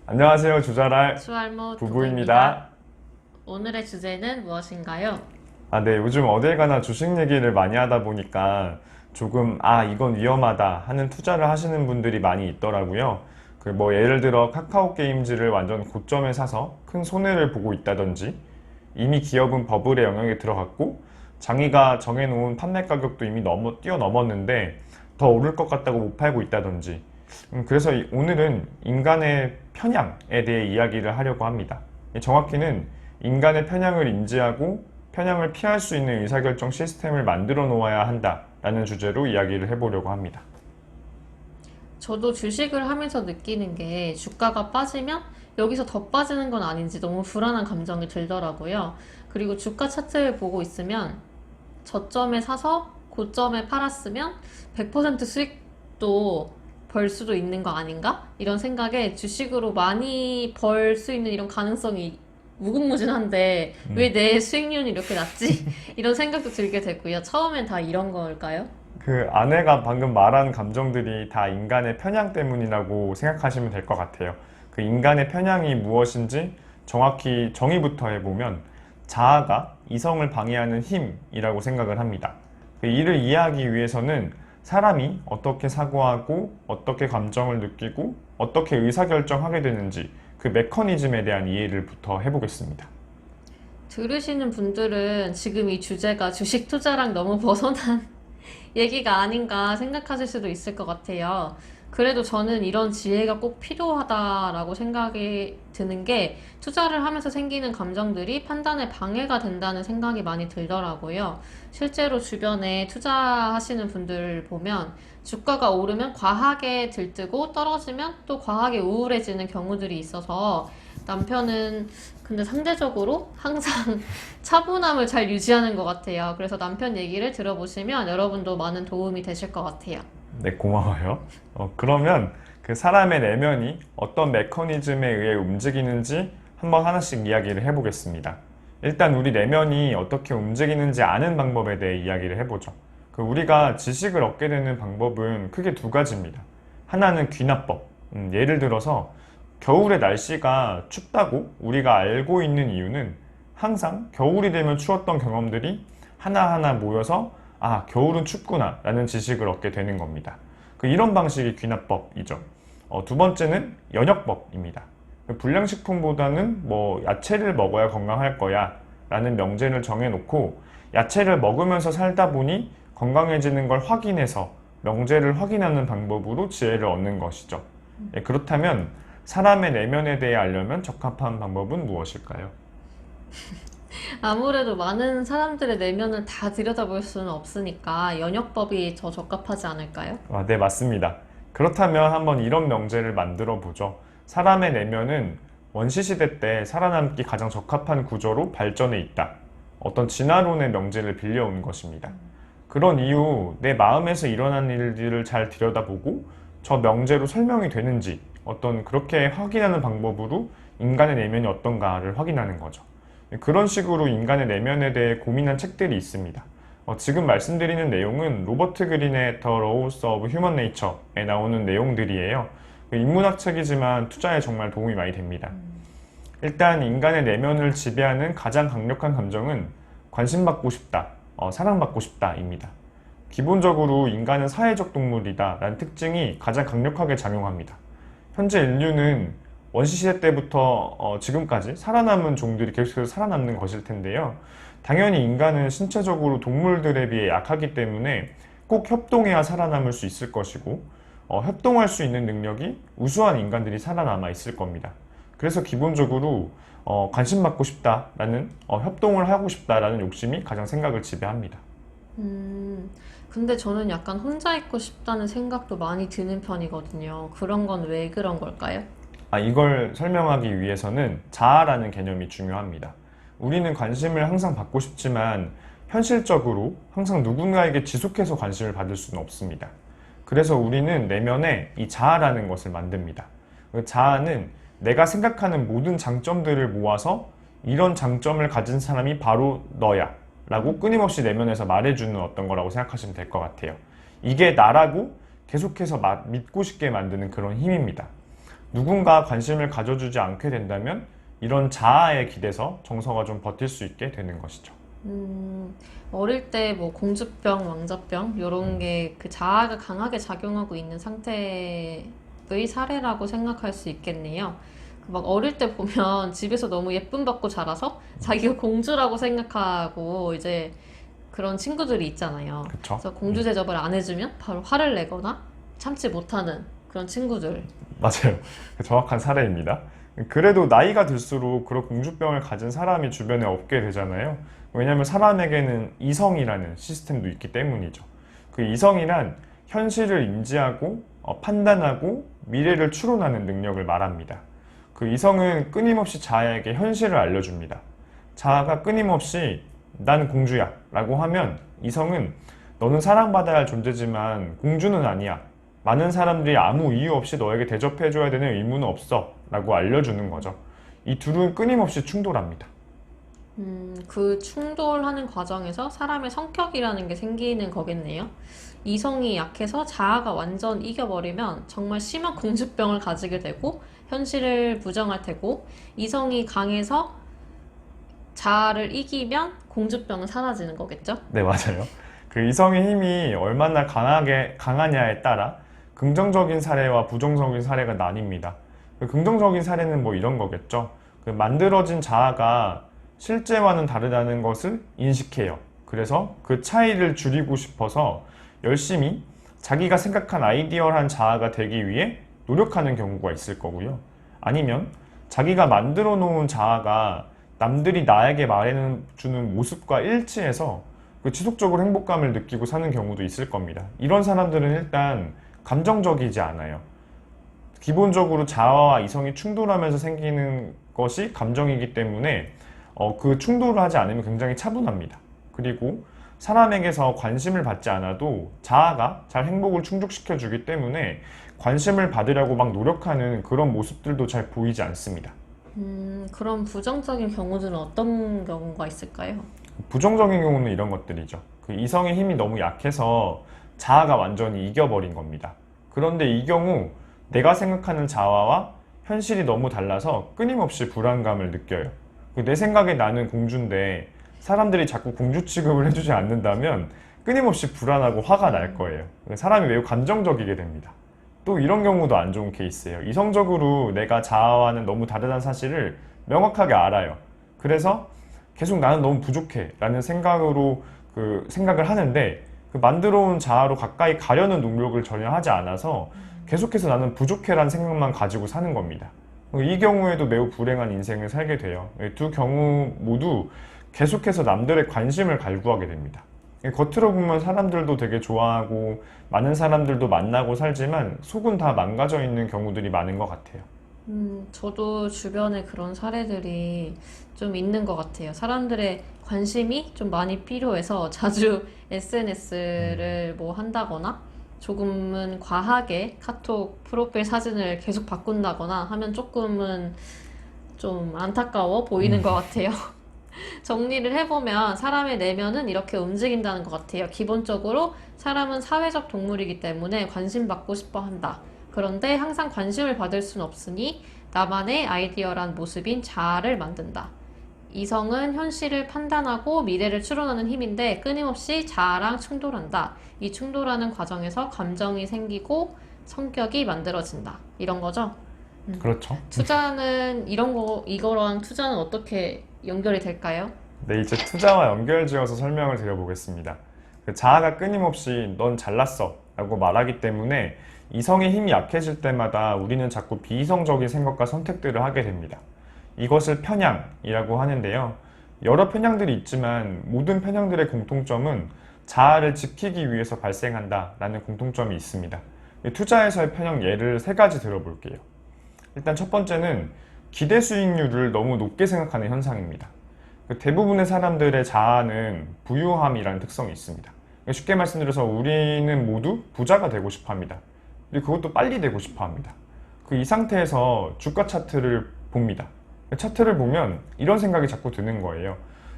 안녕하세요. 주잘할 수알못 부부입니다. 부부입니다. 오늘의 주제는 무엇인가요? 네. 요즘 어딜 가나 주식 얘기를 많이 하다 보니까 조금, 이건 위험하다 하는 투자를 하시는 분들이 많이 있더라고요. 예를 들어 카카오 게임즈를 완전 고점에 사서 큰 손해를 보고 있다든지, 이미 기업은 버블의 영역에 들어갔고, 장이가 정해놓은 판매 가격도 이미 뛰어넘었는데, 더 오를 것 같다고 못 팔고 있다든지, 그래서 오늘은 인간의 편향에 대해 이야기를 하려고 합니다. 정확히는 인간의 편향을 인지하고 편향을 피할 수 있는 의사결정 시스템을 만들어 놓아야 한다라는 주제로 이야기를 해보려고 합니다. 저도 주식을 하면서 느끼는 게 주가가 빠지면 여기서 더 빠지는 건 아닌지 너무 불안한 감정이 들더라고요. 그리고 주가 차트를 보고 있으면 저점에 사서 고점에 팔았으면 100% 수익도 벌 수도 있는 거 아닌가? 이런 생각에 주식으로 많이 벌 수 있는 이런 가능성이 무궁무진한데 왜 내 수익률이 이렇게 낮지? 이런 생각도 들게 되고요. 처음엔 다 이런 걸까요? 아내가 방금 말한 감정들이 다 인간의 편향 때문이라고 생각하시면 될 것 같아요. 인간의 편향이 무엇인지 정확히 정의부터 해보면 자아가 이성을 방해하는 힘이라고 생각을 합니다. 이를 이해하기 위해서는 사람이 어떻게 사고하고 어떻게 감정을 느끼고 어떻게 의사결정하게 되는지 그 메커니즘에 대한 이해를부터 해보겠습니다. 들으시는 분들은 지금 이 주제가 주식 투자랑 너무 벗어난 얘기가 아닌가 생각하실 수도 있을 것 같아요. 그래도 저는 이런 지혜가 꼭 필요하다라고 생각이 드는 게 투자를 하면서 생기는 감정들이 판단에 방해가 된다는 생각이 많이 들더라고요. 실제로 주변에 투자하시는 분들 보면 주가가 오르면 과하게 들뜨고 떨어지면 또 과하게 우울해지는 경우들이 있어서 남편은 근데 상대적으로 항상 차분함을 잘 유지하는 것 같아요. 그래서 남편 얘기를 들어보시면 여러분도 많은 도움이 되실 것 같아요. 네, 고마워요. 그러면 그 사람의 내면이 어떤 메커니즘에 의해 움직이는지 한번 하나씩 이야기를 해보겠습니다. 일단 우리 내면이 어떻게 움직이는지 아는 방법에 대해 이야기를 해보죠. 우리가 지식을 얻게 되는 방법은 크게 두 가지입니다. 하나는 귀납법. 예를 들어서 겨울의 날씨가 춥다고 우리가 알고 있는 이유는 항상 겨울이 되면 추웠던 경험들이 하나하나 모여서 겨울은 춥구나 라는 지식을 얻게 되는 겁니다. 이런 방식이 귀납법이죠. 두 번째는 연역법입니다. 불량식품보다는 야채를 먹어야 건강할 거야 라는 명제를 정해놓고 야채를 먹으면서 살다 보니 건강해지는 걸 확인해서 명제를 확인하는 방법으로 지혜를 얻는 것이죠. 그렇다면 사람의 내면에 대해 알려면 적합한 방법은 무엇일까요? 아무래도 많은 사람들의 내면을 다 들여다볼 수는 없으니까 연역법이 더 적합하지 않을까요? 네, 맞습니다. 그렇다면 한번 이런 명제를 만들어 보죠. 사람의 내면은 원시시대 때 살아남기 가장 적합한 구조로 발전해 있다. 어떤 진화론의 명제를 빌려온 것입니다. 그런 이유, 내 마음에서 일어난 일들을 잘 들여다보고 저 명제로 설명이 되는지 그렇게 확인하는 방법으로 인간의 내면이 어떤가를 확인하는 거죠. 그런 식으로 인간의 내면에 대해 고민한 책들이 있습니다. 지금 말씀드리는 내용은 로버트 그린의 The Laws of Human Nature에 나오는 내용들이에요. 인문학 책이지만 투자에 정말 도움이 많이 됩니다. 일단 인간의 내면을 지배하는 가장 강력한 감정은 관심받고 싶다, 사랑받고 싶다입니다. 기본적으로 인간은 사회적 동물이다 라는 특징이 가장 강력하게 작용합니다. 현재 인류는 원시시대 때부터 지금까지 살아남은 종들이 계속해서 살아남는 것일 텐데요. 당연히 인간은 신체적으로 동물들에 비해 약하기 때문에 꼭 협동해야 살아남을 수 있을 것이고 협동할 수 있는 능력이 우수한 인간들이 살아남아 있을 겁니다. 그래서 기본적으로 관심받고 싶다라는 협동을 하고 싶다라는 욕심이 가장 생각을 지배합니다. 근데 저는 약간 혼자 있고 싶다는 생각도 많이 드는 편이거든요. 그런 건 왜 그런 걸까요? 이걸 설명하기 위해서는 자아라는 개념이 중요합니다. 우리는 관심을 항상 받고 싶지만 현실적으로 항상 누군가에게 지속해서 관심을 받을 수는 없습니다. 그래서 우리는 내면에 이 자아라는 것을 만듭니다. 그 자아는 내가 생각하는 모든 장점들을 모아서 이런 장점을 가진 사람이 바로 너야 라고 끊임없이 내면에서 말해주는 어떤 거라고 생각하시면 될 것 같아요. 이게 나라고 계속해서 믿고 싶게 만드는 그런 힘입니다. 누군가 관심을 가져주지 않게 된다면 이런 자아에 기대서 정서가 좀 버틸 수 있게 되는 것이죠. 어릴 때 뭐 공주병, 왕자병 이런 게 그 자아가 강하게 작용하고 있는 상태의 사례라고 생각할 수 있겠네요. 그막 어릴 때 보면 집에서 너무 예쁨 받고 자라서 자기가 공주라고 생각하고 이제 그런 친구들이 있잖아요. 그쵸? 그래서 공주 대접을 안 해주면 바로 화를 내거나 참지 못하는 그런 친구들. 맞아요. 정확한 사례입니다. 그래도 나이가 들수록 그런 공주병을 가진 사람이 주변에 없게 되잖아요. 왜냐하면 사람에게는 이성이라는 시스템도 있기 때문이죠. 그 이성이란 현실을 인지하고 판단하고 미래를 추론하는 능력을 말합니다. 그 이성은 끊임없이 자아에게 현실을 알려줍니다. 자아가 끊임없이 난 공주야 라고 하면 이성은 너는 사랑받아야 할 존재지만 공주는 아니야. 많은 사람들이 아무 이유 없이 너에게 대접해줘야 되는 의무는 없어 라고 알려주는 거죠. 이 둘은 끊임없이 충돌합니다. 그 충돌하는 과정에서 사람의 성격이라는 게 생기는 거겠네요. 이성이 약해서 자아가 완전 이겨버리면 정말 심한 공주병을 가지게 되고 현실을 부정할 테고, 이성이 강해서 자아를 이기면 공주병은 사라지는 거겠죠? 네, 맞아요. 그 이성의 힘이 얼마나 강하냐에 따라 긍정적인 사례와 부정적인 사례가 나뉩니다. 그 긍정적인 사례는 뭐 이런 거겠죠. 그 만들어진 자아가 실제와는 다르다는 것을 인식해요. 그래서 그 차이를 줄이고 싶어서 열심히 자기가 생각한 아이디어한 자아가 되기 위해 노력하는 경우가 있을 거고요. 아니면 자기가 만들어 놓은 자아가 남들이 나에게 말해주는 모습과 일치해서 그 지속적으로 행복감을 느끼고 사는 경우도 있을 겁니다. 이런 사람들은 일단 감정적이지 않아요. 기본적으로 자아와 이성이 충돌하면서 생기는 것이 감정이기 때문에 그 충돌을 하지 않으면 굉장히 차분합니다. 그리고 사람에게서 관심을 받지 않아도 자아가 잘 행복을 충족시켜 주기 때문에 관심을 받으려고 막 노력하는 그런 모습들도 잘 보이지 않습니다. 그럼 부정적인 경우들은 어떤 경우가 있을까요? 부정적인 경우는 이런 것들이죠. 그 이성의 힘이 너무 약해서 자아가 완전히 이겨버린 겁니다. 그런데 이 경우 내가 생각하는 자아와 현실이 너무 달라서 끊임없이 불안감을 느껴요. 내 생각에 나는 공주인데 사람들이 자꾸 공주 취급을 해주지 않는다면 끊임없이 불안하고 화가 날 거예요. 사람이 매우 감정적이게 됩니다. 또 이런 경우도 안 좋은 케이스예요. 이성적으로 내가 자아와는 너무 다르다는 사실을 명확하게 알아요. 그래서 계속 나는 너무 부족해 라는 생각을 하는데 그 만들어 온 자아로 가까이 가려는 노력을 전혀 하지 않아서 계속해서 나는 부족해 라는 생각만 가지고 사는 겁니다. 이 경우에도 매우 불행한 인생을 살게 돼요. 두 경우 모두 계속해서 남들의 관심을 갈구하게 됩니다. 겉으로 보면 사람들도 되게 좋아하고 많은 사람들도 만나고 살지만 속은 다 망가져 있는 경우들이 많은 것 같아요. 저도 주변에 그런 사례들이 좀 있는 것 같아요. 사람들의 관심이 좀 많이 필요해서 자주 SNS를 뭐 한다거나 조금은 과하게 카톡 프로필 사진을 계속 바꾼다거나 하면 조금은 좀 안타까워 보이는 것 같아요. 정리를 해보면 사람의 내면은 이렇게 움직인다는 것 같아요. 기본적으로 사람은 사회적 동물이기 때문에 관심받고 싶어 한다. 그런데 항상 관심을 받을 수는 없으니 나만의 아이디어란 모습인 자아를 만든다. 이성은 현실을 판단하고 미래를 추론하는 힘인데 끊임없이 자아랑 충돌한다. 이 충돌하는 과정에서 감정이 생기고 성격이 만들어진다. 이런 거죠. 그렇죠. 투자는 이거랑 투자는 어떻게 연결이 될까요? 네, 이제 투자와 연결지어서 설명을 드려보겠습니다. 그 자아가 끊임없이 넌 잘났어 라고 말하기 때문에 이성의 힘이 약해질 때마다 우리는 자꾸 비이성적인 생각과 선택들을 하게 됩니다. 이것을 편향이라고 하는데요. 여러 편향들이 있지만 모든 편향들의 공통점은 자아를 지키기 위해서 발생한다라는 공통점이 있습니다. 투자에서의 편향 예를 3가지 들어볼게요. 일단 첫 번째는 기대 수익률을 너무 높게 생각하는 현상입니다. 대부분의 사람들의 자아는 부유함이라는 특성이 있습니다. 쉽게 말씀드려서 우리는 모두 부자가 되고 싶어 합니다. 근데 그것도 빨리 되고 싶어 합니다. 이 상태에서 주가 차트를 봅니다. 차트를 보면 이런 생각이 자꾸 드는 거예요.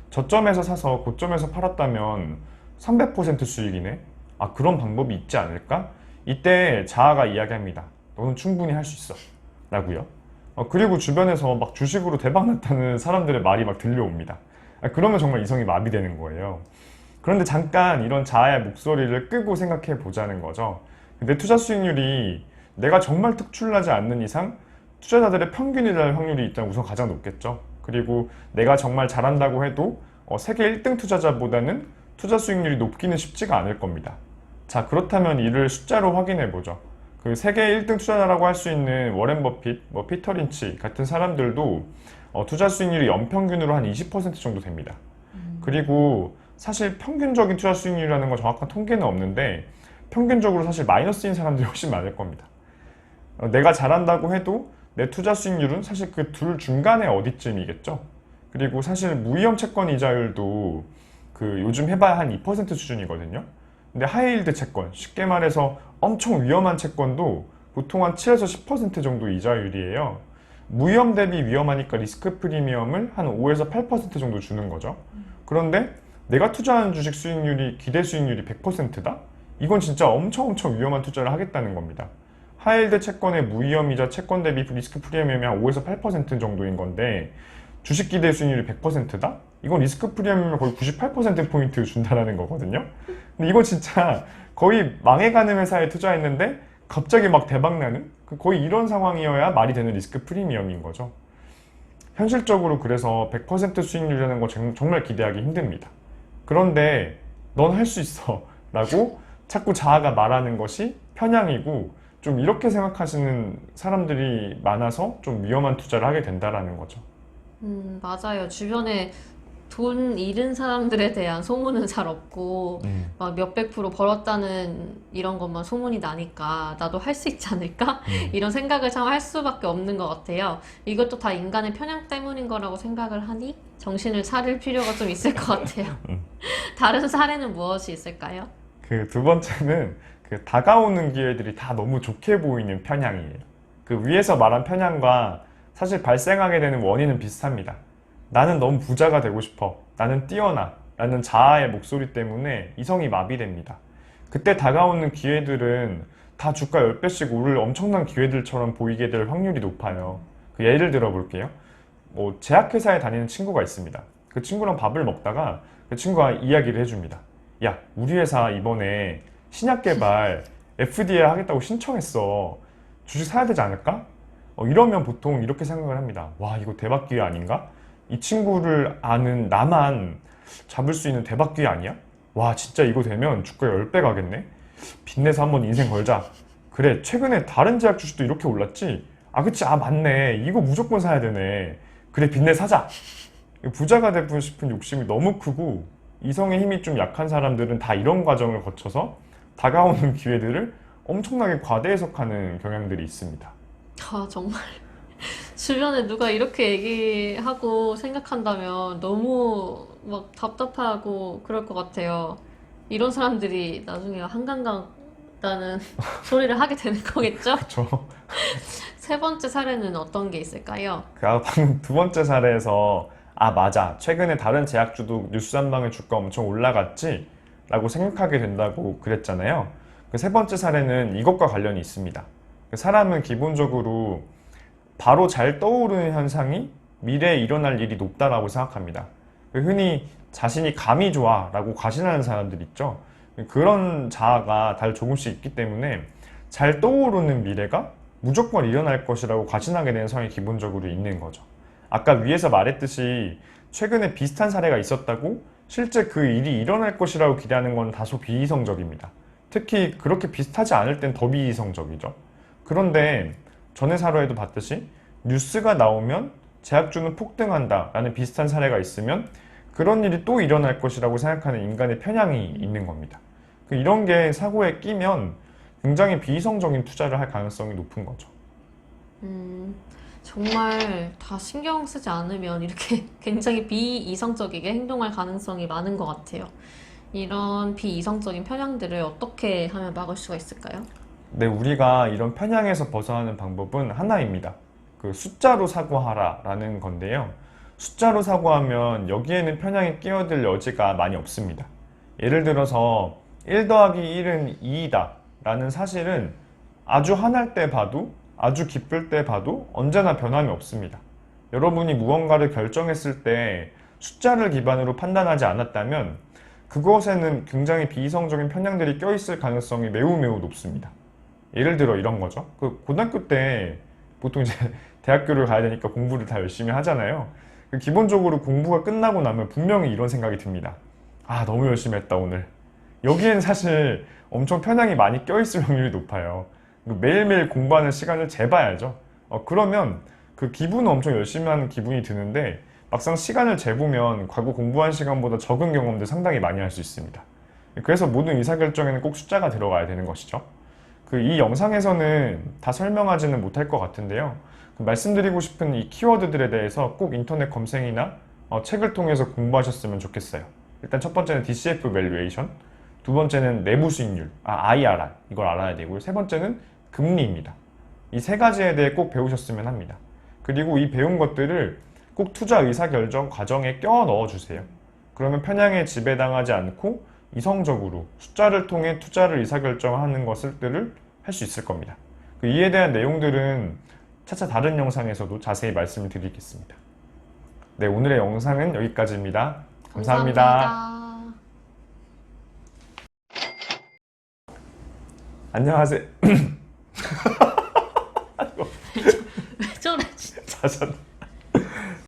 저점에서 사서 고점에서 팔았다면 300% 수익이네? 그런 방법이 있지 않을까? 이때 자아가 이야기합니다. 너는 충분히 할 수 있어. 라고요. 그리고 주변에서 막 주식으로 대박 났다는 사람들의 말이 막 들려옵니다. 그러면 정말 이성이 마비되는 거예요. 그런데 잠깐 이런 자아의 목소리를 끄고 생각해 보자는 거죠. 내 투자 수익률이 내가 정말 특출나지 않는 이상 투자자들의 평균이 될 확률이 일단 우선 가장 높겠죠. 그리고 내가 정말 잘한다고 해도 세계 1등 투자자보다는 투자 수익률이 높기는 쉽지가 않을 겁니다. 자, 그렇다면 이를 숫자로 확인해 보죠. 그 세계 1등 투자자라고 할 수 있는 워렌 버핏, 피터 린치 같은 사람들도 투자 수익률이 연평균으로 한 20% 정도 됩니다. 그리고 사실 평균적인 투자 수익률이라는 건 정확한 통계는 없는데 평균적으로 사실 마이너스인 사람들이 훨씬 많을 겁니다. 내가 잘한다고 해도 내 투자 수익률은 사실 그 둘 중간에 어디쯤이겠죠. 그리고 사실 무위험 채권 이자율도 그 요즘 해봐야 한 2% 수준이거든요. 근데 하이힐드 채권, 쉽게 말해서 엄청 위험한 채권도 보통 한 7에서 10% 정도 이자율이에요. 무위험 대비 위험하니까 리스크 프리미엄을 한 5에서 8% 정도 주는 거죠. 그런데 내가 투자하는 주식 수익률이 기대 수익률이 100%다? 이건 진짜 엄청 위험한 투자를 하겠다는 겁니다. 하이힐드 채권의 무위험이자 채권 대비 리스크 프리미엄이 한 5에서 8% 정도인 건데 주식 기대 수익률이 100%다? 이건 리스크 프리미엄을 거의 98%포인트 준다는 거거든요. 근데 이거 진짜 거의 망해가는 회사에 투자했는데 갑자기 막 대박나는? 거의 이런 상황이어야 말이 되는 리스크 프리미엄인 거죠. 현실적으로 그래서 100% 수익률이라는 거 정말 기대하기 힘듭니다. 그런데 넌 할 수 있어 라고 자꾸 자아가 말하는 것이 편향이고 좀 이렇게 생각하시는 사람들이 많아서 좀 위험한 투자를 하게 된다라는 거죠. 맞아요. 주변에 돈 잃은 사람들에 대한 소문은 잘 없고, 막 몇백 프로 벌었다는 이런 것만 소문이 나니까 나도 할 수 있지 않을까? 이런 생각을 참 할 수밖에 없는 것 같아요. 이것도 다 인간의 편향 때문인 거라고 생각을 하니 정신을 차릴 필요가 좀 있을 것 같아요. 다른 사례는 무엇이 있을까요? 그 두 번째는 그 다가오는 기회들이 다 너무 좋게 보이는 편향이에요. 그 위에서 말한 편향과 사실 발생하게 되는 원인은 비슷합니다. 나는 너무 부자가 되고 싶어. 나는 뛰어나. 라는 자아의 목소리 때문에 이성이 마비됩니다. 그때 다가오는 기회들은 다 주가 10배씩 오를 엄청난 기회들처럼 보이게 될 확률이 높아요. 그 예를 들어 볼게요. 제약회사에 다니는 친구가 있습니다. 그 친구랑 밥을 먹다가 그 친구가 이야기를 해줍니다. 야, 우리 회사 이번에 신약 개발 FDA 하겠다고 신청했어. 주식 사야 되지 않을까? 이러면 보통 이렇게 생각을 합니다. 와, 이거 대박 기회 아닌가? 이 친구를 아는 나만 잡을 수 있는 대박 기회 아니야? 와, 진짜 이거 되면 주가 10배 가겠네? 빚내서 한번 인생 걸자. 그래, 최근에 다른 제약 주식도 이렇게 올랐지? 아, 그치, 아, 맞네. 이거 무조건 사야 되네. 그래, 빚내 사자. 부자가 되고 싶은 욕심이 너무 크고 이성의 힘이 좀 약한 사람들은 다 이런 과정을 거쳐서 다가오는 기회들을 엄청나게 과대 해석하는 경향들이 있습니다. 아, 정말. 주변에 누가 이렇게 얘기하고 생각한다면 너무 막 답답하고 그럴 것 같아요. 이런 사람들이 나중에 한강 간다는 소리를 하게 되는 거겠죠? 저 세 번째 사례는 어떤 게 있을까요? 방금 두 번째 사례에서 아, 맞아. 최근에 다른 제약주도 뉴스 한 방에 주가 엄청 올라갔지? 라고 생각하게 된다고 그랬잖아요. 그 세 번째 사례는 이것과 관련이 있습니다. 그 사람은 기본적으로 바로 잘 떠오르는 현상이 미래에 일어날 일이 높다라고 생각합니다. 흔히 자신이 감이 좋아 라고 과신하는 사람들 있죠. 그런 자아가 다 조금씩 있기 때문에 잘 떠오르는 미래가 무조건 일어날 것이라고 과신하게 되는 성이 기본적으로 있는 거죠. 아까 위에서 말했듯이 최근에 비슷한 사례가 있었다고 실제 그 일이 일어날 것이라고 기대하는 건 다소 비이성적입니다. 특히 그렇게 비슷하지 않을 땐 더 비이성적이죠. 그런데 전에 사례에도 봤듯이 뉴스가 나오면 제약주는 폭등한다 라는 비슷한 사례가 있으면 그런 일이 또 일어날 것이라고 생각하는 인간의 편향이 있는 겁니다. 이런 게 사고에 끼면 굉장히 비이성적인 투자를 할 가능성이 높은 거죠. 정말 다 신경 쓰지 않으면 이렇게 굉장히 비이성적이게 행동할 가능성이 많은 것 같아요. 이런 비이성적인 편향들을 어떻게 하면 막을 수가 있을까요? 네, 우리가 이런 편향에서 벗어나는 방법은 하나입니다. 그 숫자로 사고하라 라는 건데요. 숫자로 사고하면 여기에는 편향이 끼어들 여지가 많이 없습니다. 예를 들어서 1 더하기 1은 2이다 라는 사실은 아주 한할 때 봐도 아주 기쁠 때 봐도 언제나 변함이 없습니다. 여러분이 무언가를 결정했을 때 숫자를 기반으로 판단하지 않았다면 그것에는 굉장히 비이성적인 편향들이 껴있을 가능성이 매우 매우 높습니다. 예를 들어 이런 거죠. 그 고등학교 때 보통 이제 대학교를 가야 되니까 공부를 다 열심히 하잖아요. 기본적으로 공부가 끝나고 나면 분명히 이런 생각이 듭니다. 아, 너무 열심히 했다, 오늘. 여기엔 사실 엄청 편향이 많이 껴있을 확률이 높아요. 매일매일 공부하는 시간을 재봐야죠. 그러면 그 기분은 엄청 열심히 하는 기분이 드는데 막상 시간을 재보면 과거 공부한 시간보다 적은 경험들 상당히 많이 할 수 있습니다. 그래서 모든 의사결정에는 꼭 숫자가 들어가야 되는 것이죠. 이 영상에서는 다 설명하지는 못할 것 같은데요. 말씀드리고 싶은 이 키워드들에 대해서 꼭 인터넷 검색이나 책을 통해서 공부하셨으면 좋겠어요. 일단 첫 번째는 DCF 밸류에이션, 두 번째는 내부 수익률, IRR, 이걸 알아야 되고요. 세 번째는 금리입니다. 이 세 가지에 대해 꼭 배우셨으면 합니다. 그리고 이 배운 것들을 꼭 투자 의사결정 과정에 껴 넣어주세요. 그러면 편향에 지배당하지 않고 이성적으로 숫자를 통해 투자를 의사결정하는 것들을 할 수 있을 겁니다. 이에 대한 내용들은 차차 다른 영상에서도 자세히 말씀을 드리겠습니다. 네, 오늘의 영상은 여기까지입니다. 감사합니다. 안녕하세요. 왜 저래, 진짜. 자전.